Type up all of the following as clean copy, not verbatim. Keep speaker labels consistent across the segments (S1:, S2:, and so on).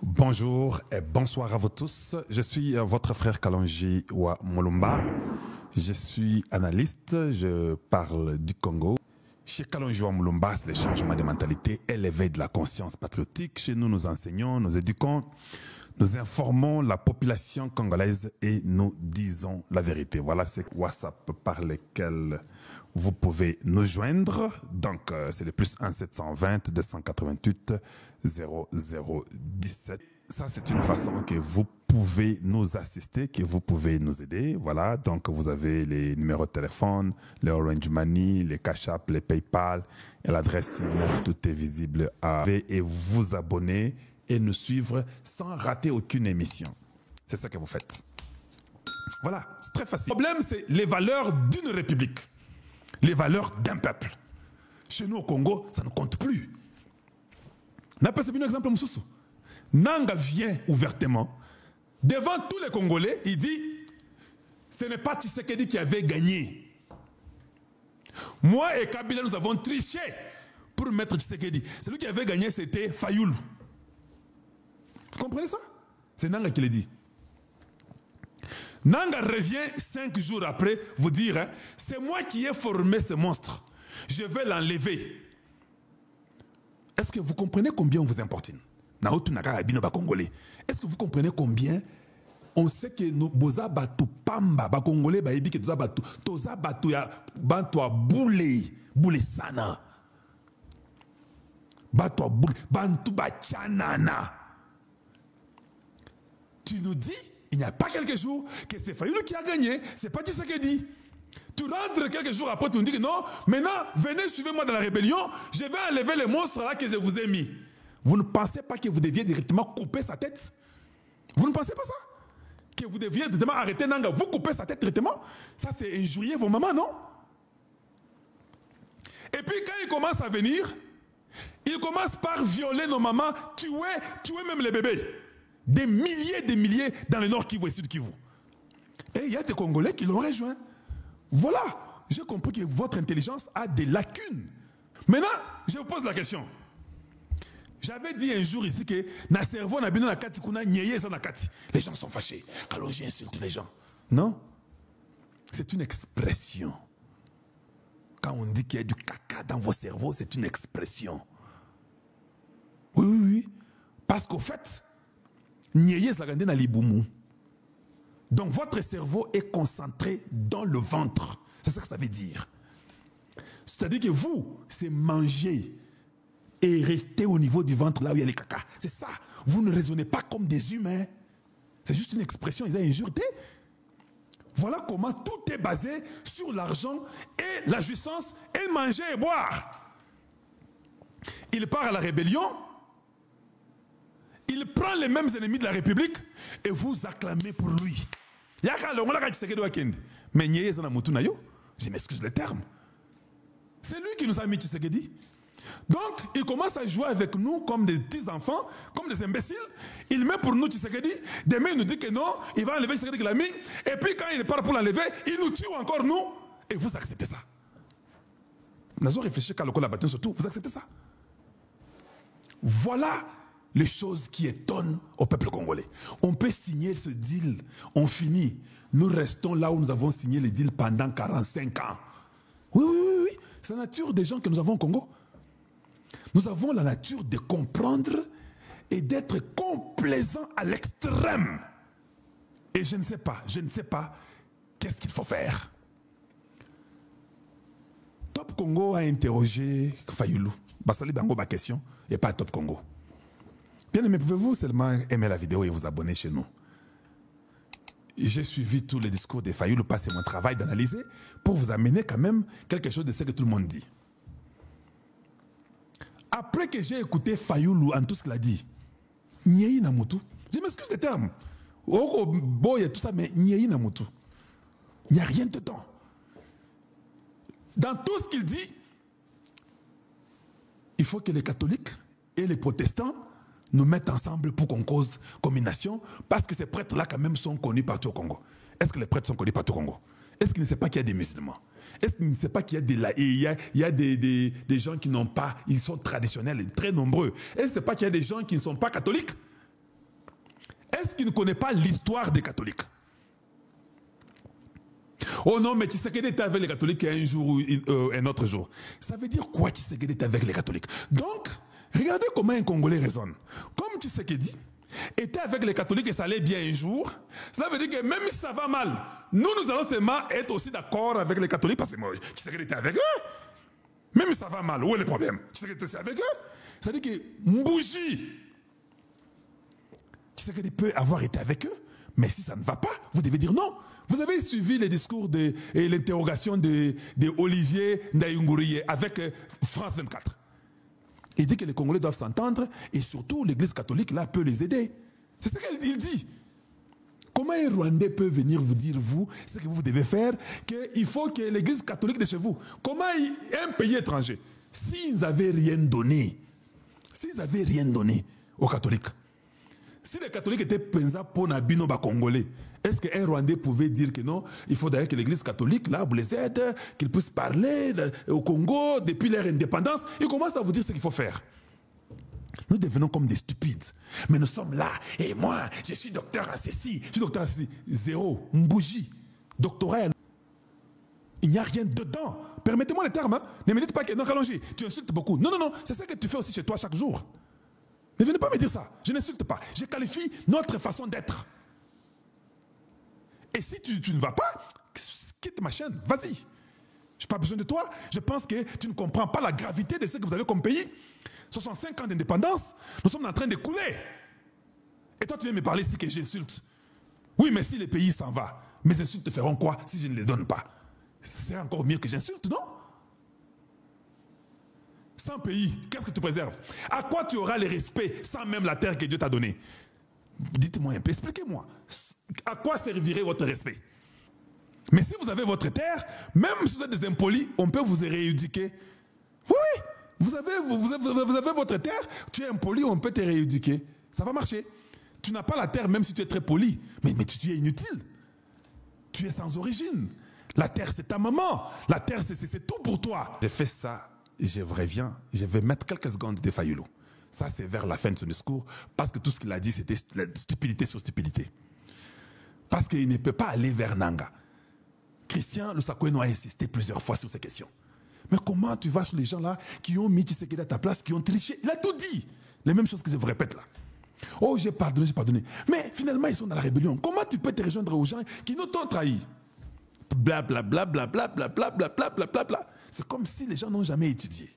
S1: Bonjour et bonsoir à vous tous. Je suis votre frère Kalonji Wa Mulumba. Je suis analyste, je parle du Congo. Chez Kalonji Wa Mulumba, c'est le changement de mentalité et l'éveil de la conscience patriotique. Chez nous, nous enseignons, nous éduquons, nous informons la population congolaise et nous disons la vérité. Voilà, c'est WhatsApp par lequel vous pouvez nous joindre. Donc, c'est le plus 1 720 288 0017. Ça, c'est une façon que vous pouvez nous assister, que vous pouvez nous aider. Voilà, donc vous avez les numéros de téléphone, les Orange Money, les Cash App, les PayPal et l'adresse email. Tout est visible et vous abonner et nous suivre sans rater aucune émission. C'est ça que vous faites. Voilà, c'est très facile. Le problème, c'est les valeurs d'une république, les valeurs d'un peuple. Chez nous au Congo, ça ne compte plus. N'a pas un exemple, Moussoussou. Nanga vient ouvertement, devant tous les Congolais, il dit, ce n'est pas Tshisekedi qui avait gagné. Moi et Kabila, nous avons triché pour mettre Tshisekedi. Celui qui avait gagné, c'était Fayoulou. Vous comprenez ça? C'est Nanga qui l'a dit. Nanga revient 5 jours après vous dire, hein, c'est moi qui ai formé ce monstre. Je vais l'enlever. Est-ce que vous comprenez combien on vous importune? Est-ce que vous comprenez combien on sait que nous boza batu pamba ba congolais ba ebi que toza batu ya bantu a boule sana batu a boule bantu ba chanana. Tu nous dis il n'y a pas quelques jours que c'est Fayoulou qui a gagné, c'est pas Tshisekedi. Tu rentres quelques jours après, tu nous dis que non, maintenant, venez, suivez-moi dans la rébellion, je vais enlever les monstres là que je vous ai mis. Vous ne pensez pas que vous deviez directement couper sa tête? Vous ne pensez pas ça? Que vous deviez directement arrêter Nanga, vous couper sa tête directement? Ça, c'est injurier vos mamans, non? Et puis, quand il commence à venir, il commence par violer nos mamans, tuer même les bébés. Des milliers dans le nord Kivu et sud Kivu. Et il y a des Congolais qui l'ont rejoint. Voilà, j'ai compris que votre intelligence a des lacunes. Maintenant, je vous pose la question. J'avais dit un jour ici que na cerveau na bino na kati kuna nyeye za na kati. Les gens sont fâchés. Kalonji insulte les gens. Non, c'est une expression. Quand on dit qu'il y a du caca dans vos cerveaux, c'est une expression. Oui. Parce qu'au fait, nyeye za la na libumu. Donc votre cerveau est concentré dans le ventre. C'est ça que ça veut dire. C'est-à-dire que vous, c'est manger et rester au niveau du ventre là où il y a les caca. C'est ça. Vous ne raisonnez pas comme des humains. C'est juste une expression, ils ont injuré. Voilà comment tout est basé sur l'argent et la jouissance et manger et boire. Il part à la rébellion. Il prend les mêmes ennemis de la République et vous acclamez pour lui. Mais je m'excuse le terme. C'est lui qui nous a mis Tshisekedi. Donc, il commence à jouer avec nous comme des petits enfants, comme des imbéciles. Il met pour nous Tshisekedi. Demain, il nous dit que non, il va enlever Tshisekedi qu'il a mis. Et puis, quand il part pour l'enlever, il nous tue encore nous. Et vous acceptez ça. Nous avons réfléchi qu'à l'école la surtout. Vous acceptez ça. Voilà les choses qui étonnent au peuple congolais. On peut signer ce deal, on finit. Nous restons là où nous avons signé le deal pendant 45 ans. Oui. C'est la nature des gens que nous avons au Congo. Nous avons la nature de comprendre et d'être complaisant à l'extrême. Et je ne sais pas qu'est-ce qu'il faut faire. Top Congo a interrogé Fayoulou. Basali Bango, ma question, et pas Top Congo. Bien aimé, pouvez-vous seulement aimer la vidéo et vous abonner chez nous? J'ai suivi tous les discours de Fayoulou, c'est mon travail d'analyser pour vous amener quand même quelque chose de ce que tout le monde dit. Après que j'ai écouté Fayoulou en tout ce qu'il a dit, Nyei Namutu, je m'excuse des termes, Boy et tout ça, mais Nyei Namutu, il n'y a rien dedans. Dans tout ce qu'il dit, il faut que les catholiques et les protestants nous mettent ensemble pour qu'on cause combination, parce que ces prêtres-là, quand même, sont connus partout au Congo. Est-ce que les prêtres sont connus partout au Congo? Est-ce qu'il ne sait pas qu'il y a des musulmans? Est-ce qu'il ne sait pas qu'il y a des gens qui n'ont pas, ils sont traditionnels, très nombreux? Est-ce qu'il ne sait pas qu'il y a des gens qui ne sont pas catholiques? Est-ce qu'il ne connaît pas l'histoire des catholiques? Oh non, mais Tshisekedi était avec les catholiques un jour ou un autre jour. Ça veut dire quoi Tshisekedi était avec les catholiques? Donc, regardez comment un Congolais raisonne. Comme Tshisekedi était avec les catholiques et ça allait bien un jour, cela veut dire que même si ça va mal, nous allons seulement être aussi d'accord avec les catholiques parce que moi, Tshisekedi était avec eux. Même si ça va mal, où est le problème? Tshisekedi était avec eux. Ça veut dire que Mbouji, Tshisekedi peut avoir été avec eux, mais si ça ne va pas, vous devez dire non. Vous avez suivi les discours et l'interrogation de Olivier Ndayunguriye avec France 24. Il dit que les Congolais doivent s'entendre et surtout l'Église catholique là peut les aider. C'est ce qu'il dit. Comment un Rwandais peut venir vous dire, vous, ce que vous devez faire, qu'il faut que l'Église catholique de chez vous, comment un pays étranger, s'ils n'avaient rien donné aux catholiques, si les catholiques étaient pensés pour Nabino Congolais, est-ce qu'un Rwandais pouvait dire que non, il faut d'ailleurs que l'Église catholique, là, vous les aide, qu'ils puissent parler au Congo depuis leur indépendance? Ils commencent à vous dire ce qu'il faut faire. Nous devenons comme des stupides. Mais nous sommes là. Et moi, je suis docteur à ceci, je suis docteur à ceci. Zéro. Mbouji. Doctorat. Il n'y a rien dedans. Permettez-moi le terme. Hein. Ne me dites pas que non, Kalonji, tu insultes beaucoup. Non, non, non. C'est ça que tu fais aussi chez toi chaque jour. Ne venez pas me dire ça. Je n'insulte pas. Je qualifie notre façon d'être. Et si tu ne vas pas, quitte ma chaîne. Vas-y. Je n'ai pas besoin de toi. Je pense que tu ne comprends pas la gravité de ce que vous avez comme pays. 65 ans d'indépendance, nous sommes en train de couler. Et toi, tu viens me parler ici que j'insulte. Oui, mais si le pays s'en va, mes insultes feront quoi si je ne les donne pas? C'est encore mieux que j'insulte, non? Sans pays, qu'est-ce que tu préserves? À quoi tu auras le respect sans même la terre que Dieu t'a donnée? Dites-moi un peu, expliquez-moi. À quoi servirait votre respect? Mais si vous avez votre terre, même si vous êtes des impolis, on peut vous rééduquer. Oui, vous avez votre terre, tu es impoli, on peut te rééduquer. Ça va marcher. Tu n'as pas la terre même si tu es très poli. Mais tu es inutile. Tu es sans origine. La terre, c'est ta maman. La terre, c'est tout pour toi. J'ai fait ça, je reviens, je vais mettre quelques secondes de Fayulu. Ça, c'est vers la fin de son discours, parce que tout ce qu'il a dit, c'était stupidité sur stupidité. Parce qu'il ne peut pas aller vers Nanga. Christian Lusakoueno a insisté plusieurs fois sur ces questions. Mais comment tu vas sur les gens là qui ont mis Tshisekedi à ta place, qui ont triché? Il a tout dit. Les mêmes choses que je vous répète là. Oh, j'ai pardonné, j'ai pardonné. Mais finalement, ils sont dans la rébellion. Comment tu peux te rejoindre aux gens qui nous t'ont trahi? Blablabla, blablabla, blablabla, blablabla. C'est comme si les gens n'ont jamais étudié.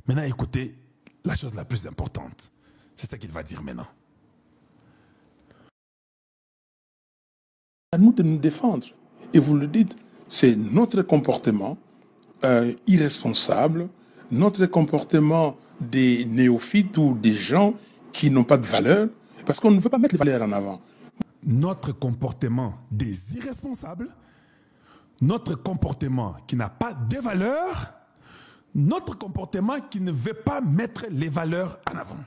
S1: Maintenant, écoutez, la chose la plus importante, c'est ce qu'il va dire maintenant.
S2: À nous de nous défendre. Et vous le dites, c'est notre comportement irresponsable, notre comportement des néophytes ou des gens qui n'ont pas de valeur, parce qu'on ne veut pas mettre les valeurs en avant.
S1: Notre comportement des irresponsables, notre comportement qui n'a pas de valeur, notre comportement qui ne veut pas mettre les valeurs en avant.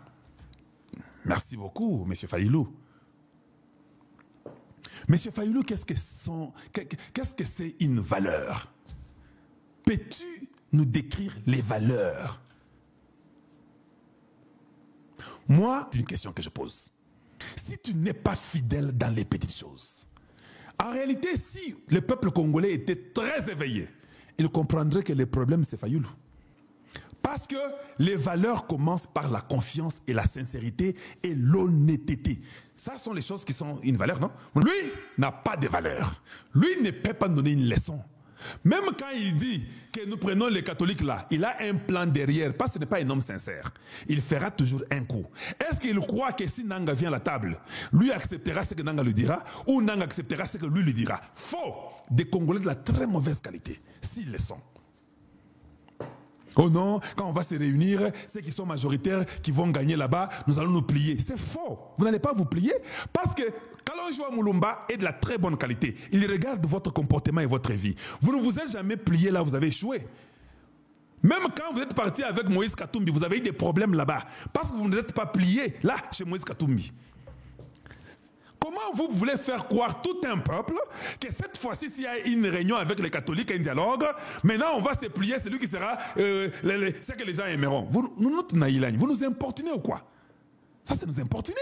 S1: Merci beaucoup, M. Fayulu. Monsieur Fayulu, qu'est-ce que c'est une valeur? Peux-tu nous décrire les valeurs? Moi, c'est une question que je pose. Si tu n'es pas fidèle dans les petites choses, en réalité, si le peuple congolais était très éveillé, il comprendrait que le problème, c'est Fayulu. Parce que les valeurs commencent par la confiance et la sincérité et l'honnêteté. Ça sont les choses qui sont une valeur, non? Lui n'a pas de valeur. Lui ne peut pas nous donner une leçon. Même quand il dit que nous prenons les catholiques là, il a un plan derrière, parce que ce n'est pas un homme sincère. Il fera toujours un coup. Est-ce qu'il croit que si Nanga vient à la table, lui acceptera ce que Nanga lui dira, ou Nanga acceptera ce que lui lui dira? Faux! Des Congolais de la très mauvaise qualité, s'ils le sont. Oh non, quand on va se réunir, ceux qui sont majoritaires, qui vont gagner là-bas, nous allons nous plier. C'est faux. Vous n'allez pas vous plier parce que Kalonji Mulumba est de la très bonne qualité. Il regarde votre comportement et votre vie. Vous ne vous êtes jamais plié là, vous avez échoué. Même quand vous êtes parti avec Moïse Katumbi, vous avez eu des problèmes là-bas. Parce que vous n'êtes pas plié là, chez Moïse Katumbi. Comment vous voulez faire croire tout un peuple que cette fois-ci, s'il y a une réunion avec les catholiques, un dialogue, maintenant on va se plier, c'est lui qui sera ce que les gens aimeront. Vous nous importunez ou quoi? Ça, c'est nous importuner.